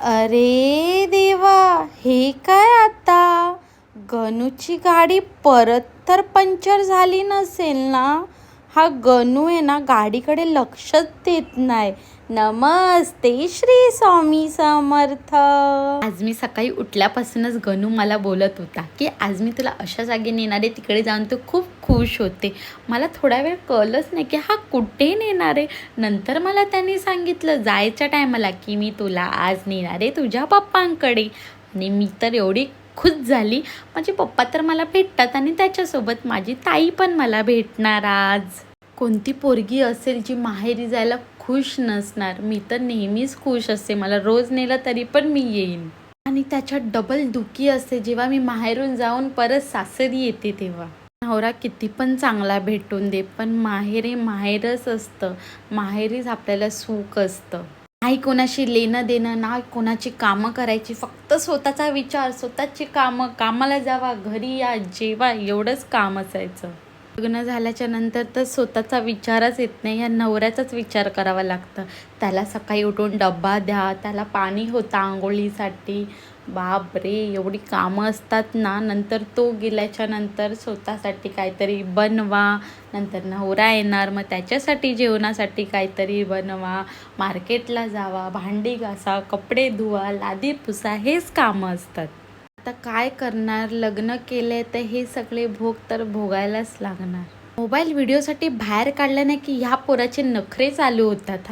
अरे देवा, हे काय आता? गणूची गाडी परत तर पंक्चर झाली नसेल ना? हा गणू आहे ना, गाडीकडे लक्षच देत नाही. नमस्ते श्री स्वामी समर्थ. आज मी सकाळी उठल्यापासूनच गणू मला बोलत होता की आज मी तुला अशा जागी नेणार आहे, तिकडे जाऊन तू खूप खुश होते. मला थोडा वेळ कळलंच नाही की हा कुठे नेणार आहे. नंतर मला त्यांनी सांगितलं जायच्या टायमाला की मी तुला आज नेणार आहे तुझ्या पप्पांकडे. आणि मी तर एवढी खुश झाली. माझे पप्पा तर मला भेटतात आणि त्याच्यासोबत माझी ताई पण मला भेटणार आज. कोणती पोरगी असेल जी माहेरी जायला खुश नसणार? मी तर नेहमीच खुश असते. मला रोज नेलं तरी पण मी येईन. आणि त्याच्यात डबल दुखी असते जेव्हा मी माहेरून जाऊन परत सासरी येते तेव्हा. नवरा किती पण चांगला भेटून दे, पण माहेर माहेरच असतं. माहेरीच आपल्याला सुख असतं. नाही कोणाशी लेणं देणं, ना कोणाची कामं करायची, फक्त स्वतःचा विचार, स्वतःची कामं, कामाला जावा, घरी या, जेवा, एवढंच काम असायचं. लग्न झाल्याच्या नंतर तर स्वतःचा विचारच येत नाही. या नवऱ्याचाच विचार करावा लागतं. त्याला सकाळी उठून डब्बा द्या, त्याला पाणी होतं आंघोळीसाठी. बाप रे, एवढी कामं असतात ना. नंतर तो गेल्याच्या नंतर स्वतःसाठी काहीतरी बनवा. नंतर नवरा येणार, मग त्याच्यासाठी जेवणासाठी काहीतरी बनवा. मार्केटला जावा, भांडी घासा, कपडे धुवा, लादी पुसा, हेच कामं असतात. आता काय करणार? लग्न केले तर हे सगळे भोग तर भोगायलाच लागणार. मोबाईल व्हिडिओसाठी बाहेर काढल्याने की ह्या पोराचे नखरे चालू होतात.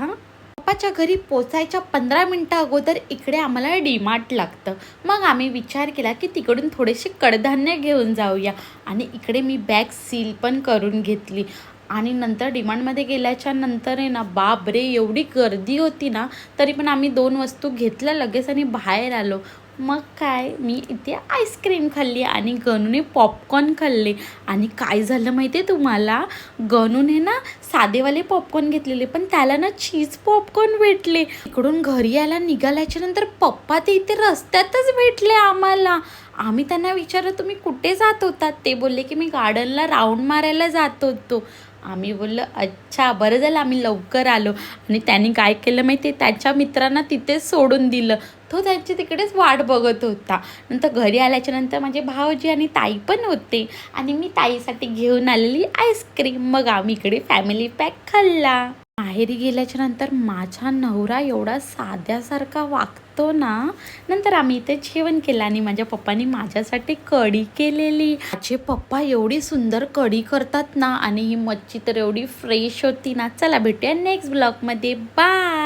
पप्पाच्या घरी पोचायच्या 15 मिनटं अगोदर इकडे आम्हाला डीमार्ट लागतं. मग आम्ही विचार केला की तिकडून थोडेसे कडधान्य घेऊन जाऊया. आणि इकडे मी बॅग सील पण करून घेतली. आणि नंतर डीमार्टमध्ये गेल्याच्या नंतर आहे ना, बाप रे, एवढी गर्दी होती ना, तरी पण आम्ही 2 वस्तू घेतल्या लगेच आणि बाहेर आलो. मग काय, मी इथे आईस्क्रीम खाल्ली आणि गणूने पॉपकॉर्न खाल्ले. आणि काय झालं माहिती आहे तुम्हाला? गणूने ना साधेवाले पॉपकॉर्न घेतलेले, पण त्याला ना चीज पॉपकॉर्न भेटले. इकडून घरी यायला निघाल्याच्या नंतर पप्पा ते इथे रस्त्यातच भेटले आम्हाला. आम्ही त्यांना विचारलं तुम्ही कुठे जात होतात? ते बोलले की मी गार्डनला राऊंड मारायला जात होतो. आम्ही बोललो अच्छा, बरं झालं आम्ही लवकर आलो. आणि त्यांनी काय केलं माहिती आहे? त्याच्या मित्रांना तिथेच सोडून दिलं. तो त्यांची तिकडेच वाट बघत होता. नंतर घरी आल्याच्या नंतर माझे भाऊजी आणि ताई पण होते. आणि मी ताईसाठी घेऊन आलेली आईस्क्रीम. मग आम्ही इकडे फॅमिली पॅक खाल्ला. माहेरी गेल्याच्या नंतर माझा नवरा एवढा साध्यासारखा वागतो ना. नंतर आम्ही इथे जेवण केलं आणि माझ्या पप्पानी माझ्यासाठी कढी केलेली. माझे पप्पा एवढी सुंदर कढी करतात ना. आणि ही मच्छी तर एवढी फ्रेश होती ना. चला भेटूया नेक्स्ट ब्लॉगमध्ये. बाय.